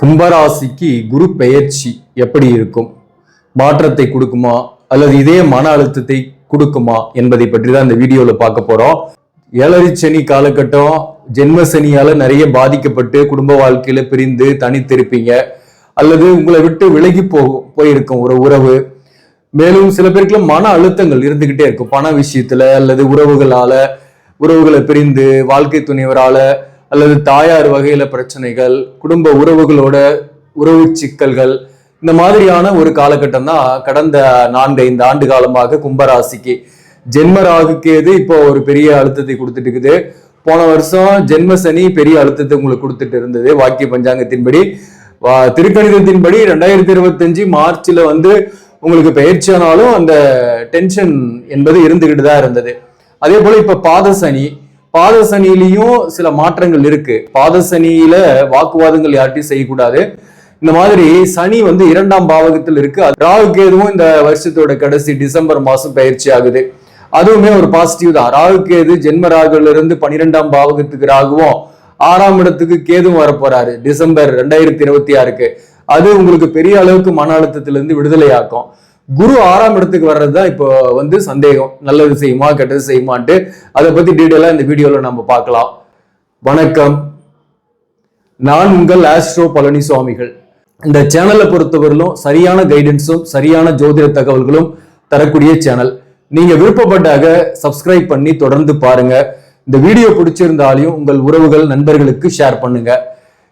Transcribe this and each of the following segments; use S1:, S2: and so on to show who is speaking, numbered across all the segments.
S1: கும்பராசிக்கு குரு பெயர்ச்சி எப்படி இருக்கும்? மாற்றத்தை கொடுக்குமா அல்லது இதே மன அழுத்தத்தை கொடுக்குமா என்பதை பற்றி தான் இந்த வீடியோல பார்க்க போறோம். ஏழரை சனி காலகட்டம், ஜென்ம சனியால நிறைய பாதிக்கப்பட்டு குடும்ப வாழ்க்கையில பிரிந்து தனித்திருப்பீங்க, அல்லது உங்களை விட்டு விலகி போயிருக்கும் ஒரு உறவு. மேலும் சில பேருக்குள்ள மன அழுத்தங்கள் இருந்துகிட்டே இருக்கும், பண விஷயத்துல அல்லது உறவுகளை பிரிந்து, வாழ்க்கை துணைவரால அல்லது தாயார் வகையில பிரச்சனைகள், குடும்ப உறவுகளோட உறவு சிக்கல்கள், இந்த மாதிரியான ஒரு காலகட்டம் தான் கடந்த 4-5 ஆண்டு காலமாக கும்பராசிக்கு. ஜென்ம ராகு கேது இப்போ ஒரு பெரிய அழுத்தத்தை கொடுத்துட்டு இருக்குது. போன வருஷம் ஜென்ம சனி பெரிய அழுத்தத்தை உங்களுக்கு கொடுத்துட்டு இருந்தது. வாக்கிய பஞ்சாங்கத்தின்படி, திருக்கணிதத்தின்படி 2025 மார்ச்ல உங்களுக்கு பயிற்சியானாலும் அந்த டென்ஷன் என்பது இருந்துகிட்டு தான் இருந்தது. அதே போல இப்ப பாத சனியிலையும் சில மாற்றங்கள் இருக்கு. பாத சனியில வாக்குவாதங்கள் யார்ட்டையும் செய்யக்கூடாது. இந்த மாதிரி சனி 2ஆம் பாவகத்தில் இருக்கு. ராகு கேதுவும் இந்த வருஷத்தோட கடைசி டிசம்பர் மாசம் பயிற்சி ஆகுது. அதுவுமே ஒரு பாசிட்டிவ் தான். ராகு கேது ஜென்ம ராகுல இருந்து 12ஆம் பாவகத்துக்கு ராகுவும் 6ஆம் இடத்துக்கு கேதுவும் வரப்போறாரு டிசம்பர் 2026. அது உங்களுக்கு பெரிய அளவுக்கு மன அழுத்தத்திலிருந்து விடுதலை ஆக்கும். குரு 6ஆம் இடத்துக்கு வர்றதுதான் இப்போ சந்தேகம், நல்லது செய்யுமா கெட்டது செய்யுமான்ட்டு. அதை பத்தி டீட்டெயிலா இந்த வீடியோல நம்ம பார்க்கலாம். வணக்கம், நான் உங்கள் ஆஸ்ட்ரோ பழனிசுவாமிகள். இந்த சேனலை பொறுத்தவரையிலும் சரியான கைடன்ஸும் சரியான ஜோதிட தகவல்களும் தரக்கூடிய சேனல். நீங்க விருப்பப்பட்டாக சப்ஸ்கிரைப் பண்ணி தொடர்ந்து பாருங்க. இந்த வீடியோ பிடிச்சிருந்தாலையும் உங்கள் உறவுகள் நண்பர்களுக்கு ஷேர் பண்ணுங்க.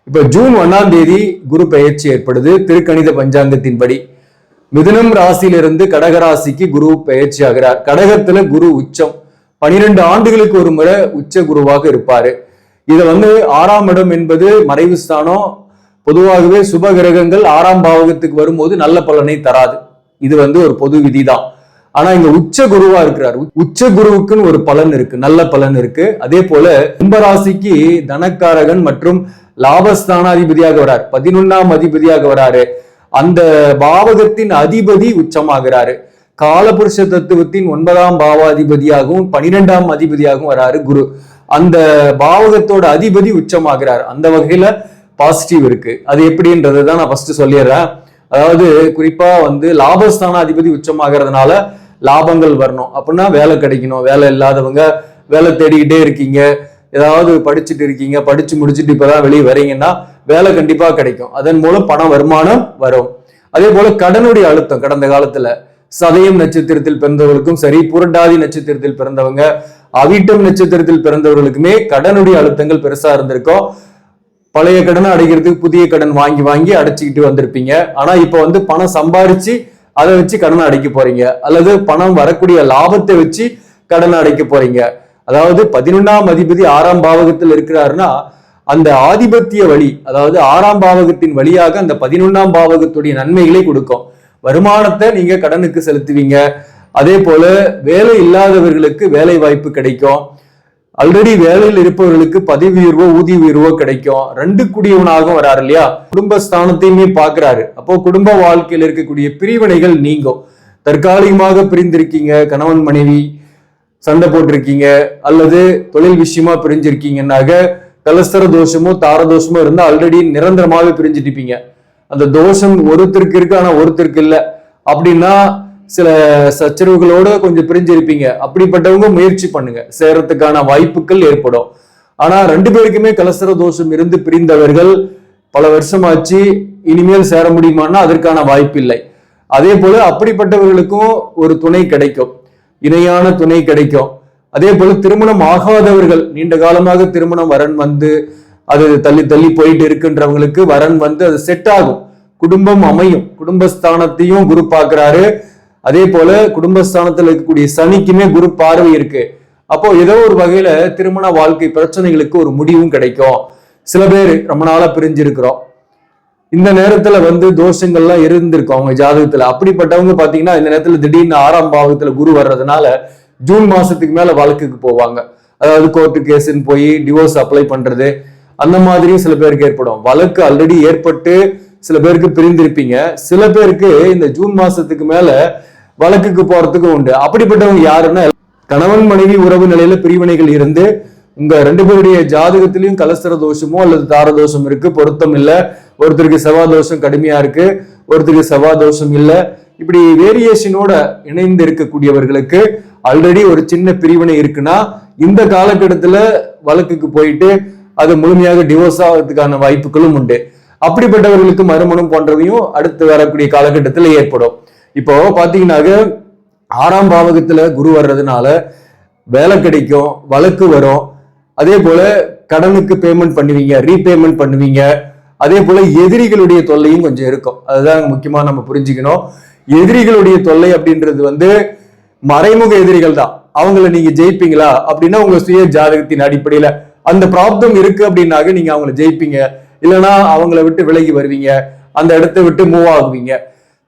S1: இப்ப ஜூன் 1ஆம் தேதி குரு பெயர்ச்சி ஏற்படுது. திருக்கணித பஞ்சாங்கத்தின்படி மிதுனம் ராசியிலிருந்து கடகராசிக்கு குரு பெயர்ச்சி ஆகிறார். கடகத்துல குரு உச்சம், 12 ஆண்டுகளுக்கு ஒரு முறை உச்ச குருவாக இருப்பாரு. இத 6ஆம் இடம் என்பது மறைவு ஸ்தானம். பொதுவாகவே சுப கிரகங்கள் 6ஆம் பாவகத்துக்கு வரும்போது நல்ல பலனை தராது. இது ஒரு பொது விதிதான். ஆனா இங்க உச்ச குருவா இருக்கிறார். உச்ச குருவுக்குன்னு ஒரு பலன் இருக்கு, நல்ல பலன் இருக்கு. அதே போல கும்பராசிக்கு தனக்காரகன் மற்றும் லாபஸ்தானாதிபதியாக வரார், 11ஆம் அதிபதியாக வராரு. அந்த பாவகத்தின் அதிபதி உச்சமாகிறாரு. காலபுருஷ தத்துவத்தின் 9ஆம் பாவாதிபதியாகவும் 12ஆம் அதிபதியாகவும் வராரு குரு. அந்த பாவகத்தோட அதிபதி உச்சமாகிறார். அந்த வகையில பாசிட்டிவ் இருக்கு. அது எப்படின்றதை தான் நான் ஃபர்ஸ்ட் சொல்லிடுறேன். அதாவது குறிப்பா லாபஸ்தானாதிபதி உச்சமாகிறதுனால லாபங்கள் வரணும் அப்படின்னா வேலை கிடைக்கணும். வேலை இல்லாதவங்க வேலை தேடிக்கிட்டே இருக்கீங்க, ஏதாவது படிச்சுட்டு இருக்கீங்க, படிச்சு முடிச்சுட்டு இப்பதான் வெளியே வரீங்கன்னா வேலை கண்டிப்பா கிடைக்கும். அதன் மூலம் பண வருமானம் வரும். அதே போல கடனுடைய அழுத்தம் கடந்த காலத்துல சதயம் நட்சத்திரத்தில் பிறந்தவர்களுக்கும் சரி, புரட்டாதி நட்சத்திரத்தில் பிறந்தவங்க, அவிட்டம் நட்சத்திரத்தில் பிறந்தவர்களுக்குமே கடனுடைய அழுத்தங்கள் பெருசா இருந்திருக்கும். பழைய கடனை அடைக்கிறதுக்கு புதிய கடன் வாங்கி வாங்கி அடைச்சிக்கிட்டு வந்திருப்பீங்க. ஆனா இப்ப பணம் சம்பாரிச்சு அதை வச்சு கடனை அடைக்க போறீங்க, அல்லது பணம் வரக்கூடிய லாபத்தை வச்சு கடனை அடைக்க போறீங்க. அதாவது 11ஆம் அதிபதி 6ஆம் பாவகத்தில் இருக்கிறாருன்னா அந்த ஆதிபத்திய வழி, அதாவது 6ஆம் பாவகத்தின் வழியாக அந்த 11ஆம் பாவகத்துடைய நன்மைகளை கொடுக்கும். வருமானத்தை நீங்க கடனுக்கு செலுத்துவீங்க. அதே போல வேலை இல்லாதவர்களுக்கு வேலை வாய்ப்பு கிடைக்கும். ஆல்ரெடி வேலையில் இருப்பவர்களுக்கு பதவி உயர்வோ ஊதிய உயர்வோ கிடைக்கும். 2 கூடியவனாகவும் வராரு இல்லையா, குடும்பஸ்தானத்தையுமே பாக்குறாரு. அப்போ குடும்ப வாழ்க்கையில் இருக்கக்கூடிய பிரிவினைகள் நீங்கும். தற்காலிகமாக பிரிந்திருக்கீங்க, கணவன் மனைவி சண்டை போட்டிருக்கீங்க, அல்லது தொழில் விஷயமா பிரிஞ்சிருக்கீங்கன்னாக கலஸ்தர தோஷமோ தாரதோஷமோ இருந்தா ஆல்ரெடி நிரந்தரமாவே பிரிஞ்சுட்டிருப்பீங்க. அந்த தோஷம் ஒருத்தருக்கு இருக்கு, ஆனா ஒருத்தருக்கு இல்லை அப்படின்னா சில சச்சரவுகளோட கொஞ்சம் பிரிஞ்சிருப்பீங்க. அப்படிப்பட்டவங்க முயற்சி பண்ணுங்க, சேரத்துக்கான வாய்ப்புகள் ஏற்படும். ஆனா 2 பேருக்குமே கலஸ்தர தோஷம் இருந்து பிரிந்தவர்கள் பல வருஷமாச்சு, இனிமேல் சேர முடியுமான்னா அதற்கான வாய்ப்பு இல்லை. அதே போல அப்படிப்பட்டவர்களுக்கும் ஒரு துணை கிடைக்கும், இணையான துணை கிடைக்கும். அதே போல திருமணம் ஆகாதவர்கள், நீண்ட காலமாக திருமணம் வரன் அது தள்ளி தள்ளி போயிட்டு இருக்குன்றவங்களுக்கு வரன் அது செட் ஆகும், குடும்பம் அமையும். குடும்பஸ்தானத்தையும் குரு பார்க்கிறாரு. அதே போல குடும்பஸ்தானத்துல இருக்கக்கூடிய சனிக்குமே குரு பார்வை இருக்கு. அப்போ ஏதோ ஒரு வகையில திருமண வாழ்க்கை பிரச்சனைகளுக்கு ஒரு முடிவும் கிடைக்கும். சில பேர் ரொம்ப நாளா பிரிஞ்சிருக்கிறோம், இந்த நேரத்துல தோஷங்கள்லாம் இருந்திருக்கும் அவங்க ஜாதகத்துல. அப்படிப்பட்டவங்க பாத்தீங்கன்னா இந்த நேரத்துல திடீர்னு 6ஆம் பாவகத்துல குரு வர்றதுனால ஜூன் மாசத்துக்கு மேல வழக்குக்கு போவாங்க. அதாவது கோர்ட்டு கேஸ்ன்னு போய் டிவோர்ஸ் அப்ளை பண்றது, அந்த மாதிரியும் சில பேருக்கு ஏற்படும். வழக்கு ஆல்ரெடி ஏற்பட்டு சில பேருக்கு பிரிந்திருப்பீங்க. சில பேருக்கு இந்த ஜூன் மாசத்துக்கு மேல வழக்குக்கு போறதுக்கு உண்டு. அப்படிப்பட்டவங்க யாருன்னா, கணவன் மனைவி உறவு நிலையில பிரிவினைகள் இருந்து உங்க 2 பேருடைய ஜாதகத்திலையும் கலஸ்தர தோஷமோ அல்லது தார தோஷம் இருக்கு, பொருத்தம் இல்ல, ஒருத்தருக்கு செவ்வாய் தோஷம் கடுமையா இருக்கு, ஒருத்தருக்கு செவ்வாய் தோஷம் இல்லை. இப்படி வேரியேஷனோட இணைந்து இருக்கக்கூடியவர்களுக்கு ஆல்ரெடி ஒரு சின்ன பிரிவினை இருக்குன்னா இந்த காலகட்டத்துல வழக்குக்கு போயிட்டு அது முழுமையாக டிவோர்ஸ் ஆகிறதுக்கான வாய்ப்புகளும் உண்டு. அப்படிப்பட்டவர்களுக்கு மறுமணம் போன்றவையும் அடுத்து வரக்கூடிய காலகட்டத்தில் ஏற்படும். இப்போ பாத்தீங்கன்னாக்க 6ஆம் பாவகத்துல குரு வர்றதுனால வேலை கிடைக்கும், வழக்கு வரும், அதே போல கடனுக்கு பேமெண்ட் பண்ணுவீங்க, ரீபேமெண்ட் பண்ணுவீங்க. அதே போல எதிரிகளுடைய தொல்லையும் கொஞ்சம் இருக்கும். அதுதான் முக்கியமா நம்ம புரிஞ்சுக்கணும். எதிரிகளுடைய தொல்லை அப்படின்றது மறைமுக எதிரிகள் தான். அவங்களை நீங்க ஜெயிப்பீங்களா அப்படின்னா உங்க சுய ஜாதகத்தின் அடிப்படையில அந்த பிராப்தம் இருக்கு அப்படின்னாக்க நீங்க அவங்களை ஜெயிப்பீங்க, இல்லைன்னா அவங்கள விட்டு விலகி வருவீங்க, அந்த இடத்தை விட்டு மூவ் ஆகுவீங்க.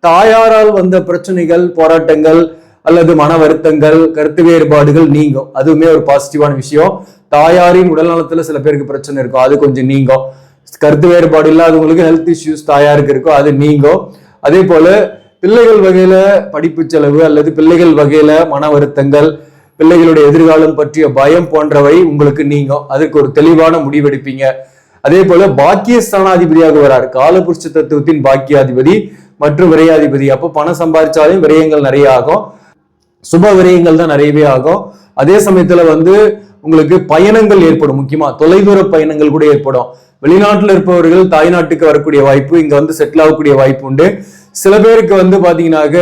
S1: தாயாரால் வந்த பிரச்சனைகள், போராட்டங்கள் அல்லது மன வருத்தங்கள், கருத்து வேறுபாடுகள் நீங்கும். அதுவுமே ஒரு பாசிட்டிவான விஷயம். தாயாரின் உடல் நலத்துல சில பேருக்கு பிரச்சனை இருக்கும், அது கொஞ்சம் நீங்கும். கருத்து வேறுபாடு இல்லாதவங்களுக்கு ஹெல்த் இஷ்யூஸ் தாயாருக்கு இருக்கும், அது நீங்கும். அதே போல பிள்ளைகள் வகையில படிப்பு செலவு அல்லது பிள்ளைகள் வகையில மன வருத்தங்கள், பிள்ளைகளுடைய எதிர்காலம் பற்றிய பயம் போன்றவை உங்களுக்கு நீங்கும். அதுக்கு ஒரு தெளிவான முடிவெடுப்பீங்க. அதே போல பாக்கியஸ்தானாதிபதியாக வராரு, காலபுருஷ தத்துவத்தின் பாக்கியாதிபதி மற்றும் விரையாதிபதி. அப்போ பணம் சம்பாதிச்சாலும் விரயங்கள் நிறைய ஆகும், சுப விரயங்கள் தான் நிறையவே ஆகும். அதே சமயத்துல உங்களுக்கு பயணங்கள் ஏற்படும், முக்கியமா தொலைதூர பயணங்கள் கூட ஏற்படும். வெளிநாட்டுல இருப்பவர்கள் தாய்நாட்டுக்கு வரக்கூடிய வாய்ப்பு, இங்க செட்டில் ஆகக்கூடிய வாய்ப்பு உண்டு. சில பேருக்கு பாத்தீங்கன்னாக்க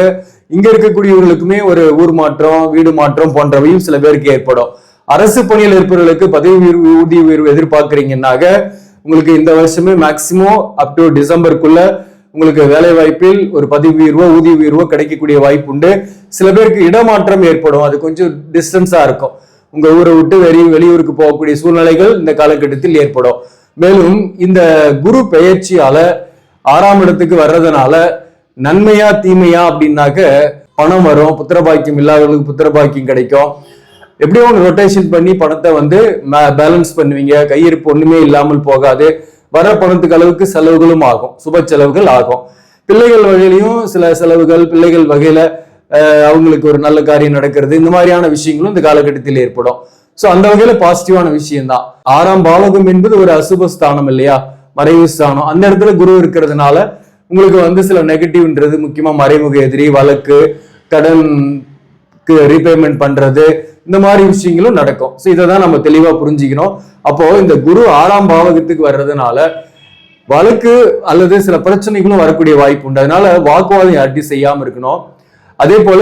S1: இங்க இருக்கக்கூடியவர்களுக்குமே ஒரு ஊர் மாற்றம், வீடு மாற்றம் போன்றவையும் சில பேருக்கு ஏற்படும். அரசு பணியில் இருப்பவர்களுக்கு பதவி உயர்வு, ஊதிய உயர்வு எதிர்பார்க்கிறீங்கன்னாக்க உங்களுக்கு இந்த வருஷமே மேக்சிமம் அப் டு டிசம்பருக்குள்ள உங்களுக்கு வேலை வாய்ப்பில் ஒரு பதவி உயர்வோ ஊதிய உயர்வோ கிடைக்கக்கூடிய வாய்ப்பு உண்டு. சில பேருக்கு இடமாற்றம் ஏற்படும், அது கொஞ்சம் டிஸ்டன்ஸா இருக்கும். உங்க ஊரை விட்டு வெளியூருக்கு போகக்கூடிய சூழ்நிலைகள் இந்த காலகட்டத்தில் ஏற்படும். மேலும் இந்த குரு பெயர்ச்சியால 6ஆம் இடத்துக்கு வர்றதுனால நன்மையா தீமையா அப்படின்னாக்க பணம் வரும், புத்திரபாக்கியம் இல்லாதவர்களுக்கு புத்திரபாக்கியம் கிடைக்கும். எப்படியோ ஒன்று ரொட்டேஷன் பண்ணி பணத்தை பேலன்ஸ் பண்ணுவீங்க, கையிருப்பு ஒண்ணுமே இல்லாமல் போகாது. வர பணத்துக்கு அளவுக்கு செலவுகளும் ஆகும், சுப செலவுகள் ஆகும். பிள்ளைகள் வகையிலையும் சில செலவுகள், பிள்ளைகள் வகையில அவங்களுக்கு ஒரு நல்ல காரியம் நடக்கிறது, இந்த மாதிரியான விஷயங்களும் இந்த காலகட்டத்தில் ஏற்படும். சோ அந்த வகையில பாசிட்டிவான விஷயம் தான். 6ஆம் பாவகம் என்பது ஒரு அசுப ஸ்தானம் இல்லையா, மறைவு ஸ்தானம். அந்த இடத்துல குரு இருக்கிறதுனால உங்களுக்கு சில நெகட்டிவ்ன்றது, முக்கியமா மறைமுக எதிரி, வழக்கு, கடனுக்கு ரீபேமெண்ட் பண்றது, இந்த மாதிரி விஷயங்களும் நடக்கும். சோ இதை தான் நம்ம தெளிவா புரிஞ்சுக்கணும். அப்போ இந்த குரு 6ஆம் பாவகத்துக்கு வர்றதுனால வழக்கு அல்லது சில பிரச்சனைகளும் வரக்கூடிய வாய்ப்பு உண்டு. அதனால வாக்குவாதம் யார்ட்டையும் செய்யாம இருக்கணும். அதே போல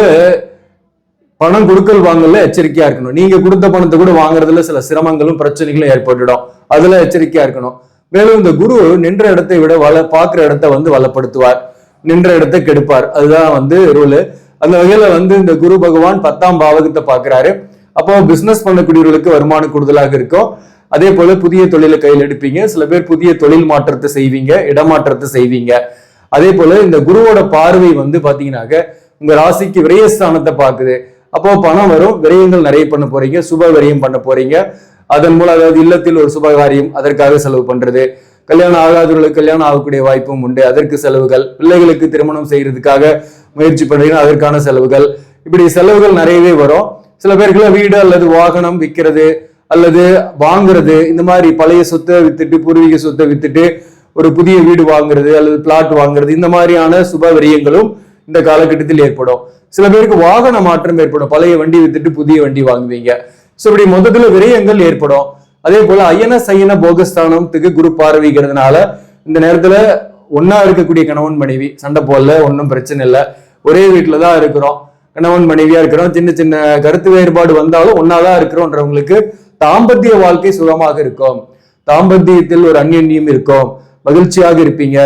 S1: பணம் கொடுக்கல் வாங்கல எச்சரிக்கையா இருக்கணும். நீங்க கொடுத்த பணத்தை கூட வாங்குறதுல சில சிரமங்களும் பிரச்சனைகளும் ஏற்பட்டுடும், அதுல எச்சரிக்கையா இருக்கணும். மேலும் இந்த குரு நின்ற இடத்தை விட பார்க்கிற இடத்தை வளப்படுத்துவார், நின்ற இடத்தை கெடுப்பார். அதுதான் ரூலு. அந்த வகையில இந்த குரு பகவான் 10ஆம் பாவகத்தை பாக்குறாரு. அப்போ பிசினஸ் பண்ணக்கூடியவர்களுக்கு வருமானம் கூடுதலாக இருக்கும். அதே போல புதிய தொழிலை கையில் எடுப்பீங்க, சில பேர் புதிய தொழில் மாற்றத்தை செய்வீங்க, இடமாற்றத்தை செய்வீங்க. அதே போல இந்த குருவோட பார்வை பாத்தீங்கன்னாக்க உங்க ராசிக்கு விரயஸ்தானத்தை பாக்குது. அப்போ பணம் வரும், விரயங்கள் நிறைய பண்ண போறீங்க, சுப விரயம் பண்ண போறீங்க. அதன் மூலம் அதாவது இல்லத்தில் ஒரு சுபகாரியம், அதற்காக செலவு பண்றது, கல்யாணம் ஆகாதவர்களுக்கு கல்யாணம் ஆகக்கூடிய வாய்ப்பும் உண்டு, அதற்கு செலவுகள், பிள்ளைகளுக்கு திருமணம் செய்யறதுக்காக முயற்சி பண்றீங்கன்னா அதற்கான செலவுகள், இப்படி செலவுகள் நிறையவே வரும். சில பேருக்கு வீடு அல்லது வாகனம் விற்கிறது அல்லது வாங்குறது, இந்த மாதிரி பழைய சொத்தை வித்துட்டு, பூர்வீக சொத்தை வித்துட்டு ஒரு புதிய வீடு வாங்குறது அல்லது பிளாட் வாங்குறது, இந்த மாதிரியான சுப விரயங்களும் இந்த காலகட்டத்தில் ஏற்படும். சில பேருக்கு வாகன மாற்றம் ஏற்படும், பழைய வண்டி வித்துட்டு புதிய வண்டி வாங்குவீங்க. சோ இப்படி மொத்தத்துல விரயங்கள் ஏற்படும். அதே போல அயன சயன போகஸ்தானத்துக்கு குரு பார்வைக்கிறதுனால இந்த நேரத்துல ஒன்னா இருக்கக்கூடிய கணவன் மனைவி சண்டை போடல, ஒன்றும் பிரச்சனை இல்லை, ஒரே வீட்டுலதான் இருக்கிறோம், கணவன் மனைவியா இருக்கிறோம், சின்ன சின்ன கருத்து வேறுபாடு வந்தாலும் ஒன்னாதான் இருக்கிறோன்றவங்களுக்கு தாம்பத்திய வாழ்க்கை சுகமாக இருக்கும், தாம்பத்தியத்தில் ஒரு அந்யோன்யம் இருக்கும், மகிழ்ச்சியாக இருப்பீங்க.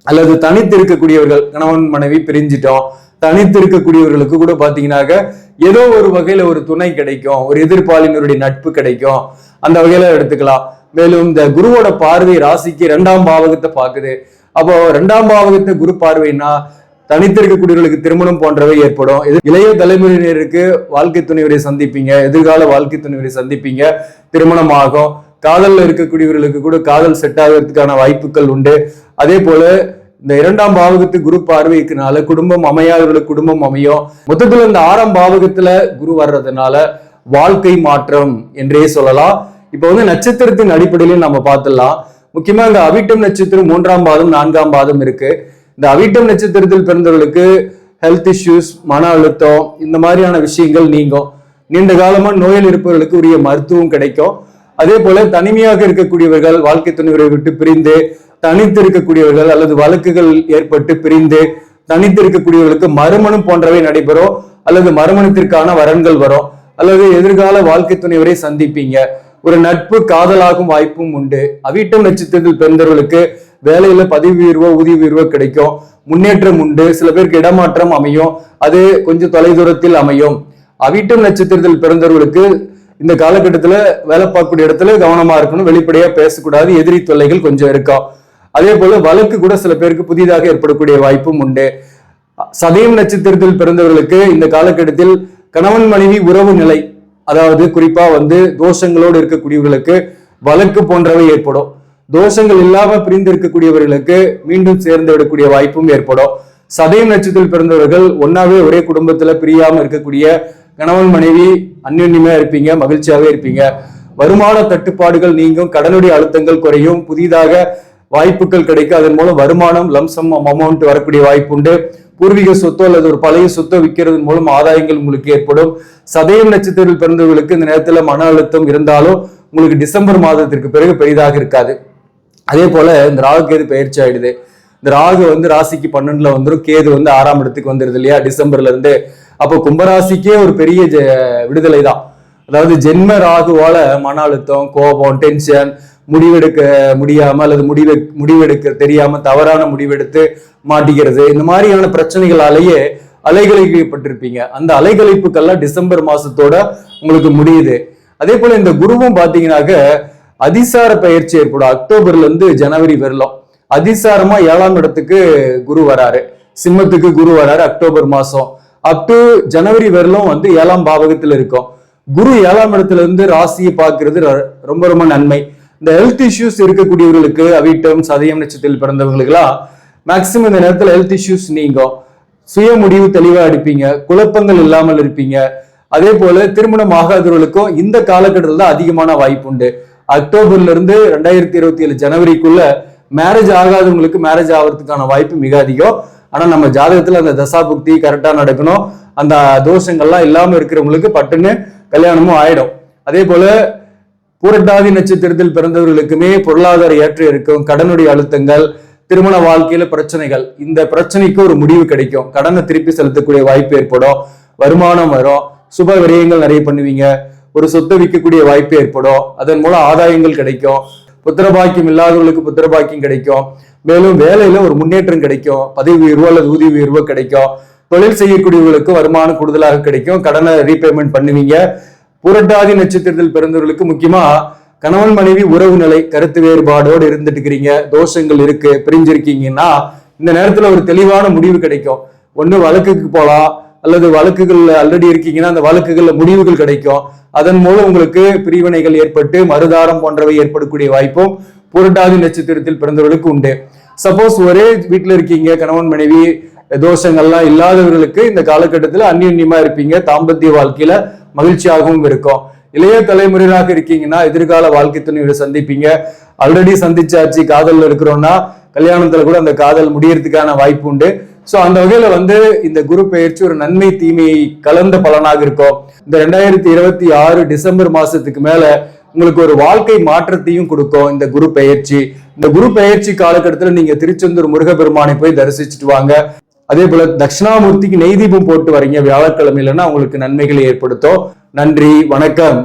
S1: அல்லது தனித்து இருக்கக்கூடியவர்கள், கணவன் மனைவி பிரிஞ்சிட்டோம், தனித்து இருக்கக்கூடியவர்களுக்கு கூட பாத்தீங்கன்னாக்க ஏதோ ஒரு வகையில ஒரு துணை கிடைக்கும், ஒரு எதிர்ப்பாளினருடைய நட்பு கிடைக்கும், அந்த வகையில எடுத்துக்கலாம். மேலும் இந்த குருவோட பார்வை ராசிக்கு 2ஆம் பாவகத்தை பாக்குது. அப்போ 2ஆம் பாவகத்தை குரு பார்வைன்னா தனித்து இருக்கக்கூடியவர்களுக்கு திருமணம் போன்றவை ஏற்படும். இளைய தலைமுறையினருக்கு வாழ்க்கை துணைவரை சந்திப்பீங்க, எதிர்கால வாழ்க்கை துணைவரை சந்திப்பீங்க, திருமணம் ஆகும். காதல்ல இருக்கக்கூடியவர்களுக்கு கூட காதல் செட் ஆகிறதுக்கான வாய்ப்புகள் உண்டு. அதே போல இந்த 2ஆம் பாவகத்துக்கு குரு பார்வைக்குனால குடும்பம் அமையாதவர்களுக்கு குடும்பம் அமையும். மொத்தத்துல இந்த 6ஆம் பாவகத்துல குரு வர்றதுனால வாழ்க்கை மாற்றம் என்றே சொல்லலாம். இப்ப நட்சத்திரத்தின் அடிப்படையிலும் நம்ம பார்த்துடலாம். முக்கியமா இந்த அவிட்டம் நட்சத்திரம் 3ஆம் பாதம் 4ஆம் பாதம் இருக்கு. இந்த அவிட்டம் நட்சத்திரத்தில் பிறந்தவர்களுக்கு ஹெல்த் இஷ்யூஸ், மன அழுத்தம், இந்த மாதிரியான விஷயங்கள் நீங்கும். நீண்ட காலமா நோயில் இருப்பவர்களுக்கு உரிய மருத்துவம் கிடைக்கும். அதே போல தனிமையாக இருக்கக்கூடியவர்கள், வாழ்க்கை துணைவரை விட்டு பிரிந்து தனித்து இருக்கக்கூடியவர்கள் அல்லது வழக்குகள் ஏற்பட்டு பிரிந்து தனித்து இருக்கக்கூடியவர்களுக்கு மறுமணம் போன்றவை நடைபெறும், அல்லது மறுமணத்திற்கான வரன்கள் வரும், அல்லது எதிர்கால வாழ்க்கை துணைவரை சந்திப்பீங்க. ஒரு நட்பு காதலாகும் வாய்ப்பும் உண்டு. அவிட்டம் நட்சத்திரத்தில் பிறந்தவர்களுக்கு வேலையில பதவி உயர்வோ ஊதிய உயர்வோ கிடைக்கும், முன்னேற்றம் உண்டு. சில பேருக்கு இடமாற்றம் அமையும், அது கொஞ்சம் தொலைதூரத்தில் அமையும். அவிட்டம் நட்சத்திரத்தில் பிறந்தவர்களுக்கு இந்த காலகட்டத்துல வேலை பார்க்கக்கூடிய இடத்துல கவனமா இருக்கணும், வெளிப்படையா பேசக்கூடாது, எதிரி தொல்லைகள் கொஞ்சம் இருக்கும். அதே போல வழக்கு கூட சில பேருக்கு புதிதாக ஏற்படக்கூடிய வாய்ப்பும் உண்டு. சதயம் நட்சத்திரத்தில் பிறந்தவர்களுக்கு இந்த காலகட்டத்தில் கணவன் மனைவி உறவு நிலை, அதாவது குறிப்பா தோஷங்களோடு இருக்கக்கூடியவர்களுக்கு வழக்கு போன்றவை ஏற்படும். தோஷங்கள் இல்லாம பிரிந்து இருக்கக்கூடியவர்களுக்கு மீண்டும் சேர்ந்து விடக்கூடிய வாய்ப்பும் ஏற்படும். சதயம் நட்சத்திரத்தில் பிறந்தவர்கள் ஒன்னாவே ஒரே குடும்பத்துல பிரியாம இருக்கக்கூடிய கணவன் மனைவி அந்யோன்யமா இருப்பீங்க, மகிழ்ச்சியாவே இருப்பீங்க. வருமான தட்டுப்பாடுகள் நீங்கும், கடனுடைய அழுத்தங்கள் குறையும், புதிதாக வாய்ப்புகள் கிடைக்கும். அதன் மூலம் வருமானம், லம்சம் அமௌண்ட் வரக்கூடிய வாய்ப்பு உண்டு. பூர்வீக சொத்தோ அல்லது ஒரு பழைய சொத்தோ விற்கிறது மூலம் ஆதாயங்கள் உங்களுக்கு ஏற்படும். சதயம் நட்சத்திரத்தில் பிறந்தவர்களுக்கு இந்த நேரத்துல மன அழுத்தம் இருந்தாலும் உங்களுக்கு டிசம்பர் மாதத்திற்கு பிறகு பெரிதாக இருக்காது. அதே போல இந்த ராகு கேது பயிற்சி ஆயிடுது. இந்த ராகு ராசிக்கு 12ல வந்துடும், கேது 6ஆம் இடத்துக்கு வந்துருது இல்லையா டிசம்பர்ல இருந்து. அப்போ கும்பராசிக்கே ஒரு பெரிய விடுதலை தான். அதாவது ஜென்ம ராகுவால மன அழுத்தம், கோபம், டென்ஷன், முடிவெடுக்க முடியாம அல்லது முடிவெடுக்க தெரியாம தவறான முடிவெடுத்து மாட்டிக்கிறது, இந்த மாதிரியான பிரச்சனைகளாலேயே அலைகழிக்கப்பட்டிருப்பீங்க. அந்த அலைகழிப்புக்கெல்லாம் டிசம்பர் மாசத்தோட உங்களுக்கு முடியுது. அதே போல இந்த குருவும் பாத்தீங்கன்னாக்க அதிசார பயிற்சி ஏற்படும். அக்டோபர்ல இருந்து ஜனவரி வரலாம் அதிசாரமா 7ஆம் இடத்துக்கு குரு வராரு, சிம்மத்துக்கு குரு வராரு அக்டோபர் மாசம். அப் டு ஜனவரி வரலும் 7ஆம் பாவகத்துல இருக்கும். குரு 7ஆம் இடத்துல இருந்து ராசியை பார்க்கிறது ரொம்ப ரொம்ப நன்மை. இந்த ஹெல்த் இஷ்யூஸ் இருக்கக்கூடியவர்களுக்கு, அவிட்டம் சதயம் நட்சத்திரத்தில் பிறந்தவர்களுக்கெல்லாம் மேக்சிமம் இந்த நேரத்துல ஹெல்த் இஷ்யூஸ் நீங்கும். சுய முடிவு தெளிவா எடுப்பீங்க, குழப்பங்கள் இல்லாமல் இருப்பீங்க. அதே போல திருமணம் ஆகாதவர்களுக்கும் இந்த காலகட்டத்தில் தான் அதிகமான வாய்ப்பு உண்டு. அக்டோபர்ல இருந்து 2027 ஜனவரிக்குள்ள மேரேஜ் ஆகாதவங்களுக்கு மேரேஜ் ஆகிறதுக்கான வாய்ப்பு மிக அதிகம். ஆனா நம்ம ஜாதகத்துல அந்த தசாபுக்தி கரெக்டா நடக்கணும், அந்த தோஷங்கள்லாம் இல்லாம இருக்கிறவங்களுக்கு பட்டுன்னு கல்யாணமும் ஆயிடும். அதே போல பூரட்டாதி நட்சத்திரத்தில் பிறந்தவர்களுக்குமே பொருளாதார ஏற்றம் இருக்கும், கடனுடைய அழுத்தங்கள், திருமண வாழ்க்கையில பிரச்சனைகள், இந்த பிரச்சனைக்கு ஒரு முடிவு கிடைக்கும், கடனை திருப்பி செலுத்தக்கூடிய வாய்ப்பு ஏற்படும், வருமானம் வரும், சுப விரயங்கள் நிறைய பண்ணுவீங்க, ஒரு சொத்தை விற்கக்கூடிய வாய்ப்பு ஏற்படும், அதன் மூலம் ஆதாயங்கள் கிடைக்கும், புத்திரபாக்கியம் இல்லாதவர்களுக்கு புத்திரபாக்கியம் கிடைக்கும், மேலும் வேலையில ஒரு முன்னேற்றம் கிடைக்கும், பதவி உயர்வோ அல்லது ஊதிய உயர்வோ கிடைக்கும், தொழில் செய்யக்கூடியவர்களுக்கு வருமானம் கூடுதலாக கிடைக்கும், கடனை ரீபேமெண்ட் பண்ணுவீங்க. புரட்டாதி நட்சத்திரத்தில் பிறந்தவர்களுக்கு முக்கியமா கணவன் மனைவி உறவு நிலை கருத்து வேறுபாடோடு இருந்துட்டு இருக்கிறீங்க, தோஷங்கள் இருக்கு, பிரிஞ்சிருக்கீங்கன்னா இந்த நேரத்துல ஒரு தெளிவான முடிவு கிடைக்கும். ஒண்ணு வழக்குக்கு போலாம், அல்லது வழக்குகள்ல ஆல்ரெடி இருக்கீங்கன்னா அந்த வழக்குகள்ல முடிவுகள் கிடைக்கும். அதன் மூலம் உங்களுக்கு பிரிவினைகள் ஏற்பட்டு மறுதாரம் போன்றவை ஏற்படக்கூடிய வாய்ப்பும் புரட்டாதி நட்சத்திரத்தில் பிறந்தவர்களுக்கு உண்டு. சப்போஸ் ஒரே வீட்டுல இருக்கீங்க, கணவன் மனைவி தோஷங்கள்லாம் இல்லாதவர்களுக்கு இந்த காலகட்டத்துல அந்யோன்யமா இருப்பீங்க, தாம்பத்திய வாழ்க்கையில மகிழ்ச்சியாகவும் இருக்கும். இளைய தலைமுறையாக இருக்கீங்கன்னா எதிர்கால வாழ்க்கை துணையோட சந்திப்பீங்க. ஆல்ரெடி சந்திச்சாச்சு, காதல்ல இருக்கிறோம்னா கல்யாணத்துல கூட அந்த காதல் முடியறதுக்கான வாய்ப்பு உண்டு. சோ அந்த வகையில இந்த குரு பெயர்ச்சி ஒரு நன்மை தீமையை கலந்த பலனாக இருக்கும். இந்த 2026 டிசம்பர் மாசத்துக்கு மேல உங்களுக்கு ஒரு வாழ்க்கை மாற்றத்தையும் கொடுக்கும் இந்த குரு பெயர்ச்சி. இந்த குரு பெயர்ச்சி காலகட்டத்துல நீங்க திருச்செந்தூர் முருகப்பெருமானை போய் தரிசிச்சுட்டு வாங்க. அதே போல தட்சிணாமூர்த்திக்கு நெய் தீபம் போட்டு வரீங்க வியாழக்கிழமையிலன்னா உங்களுக்கு நன்மைகளை ஏற்படுத்தும். நன்றி, வணக்கம்.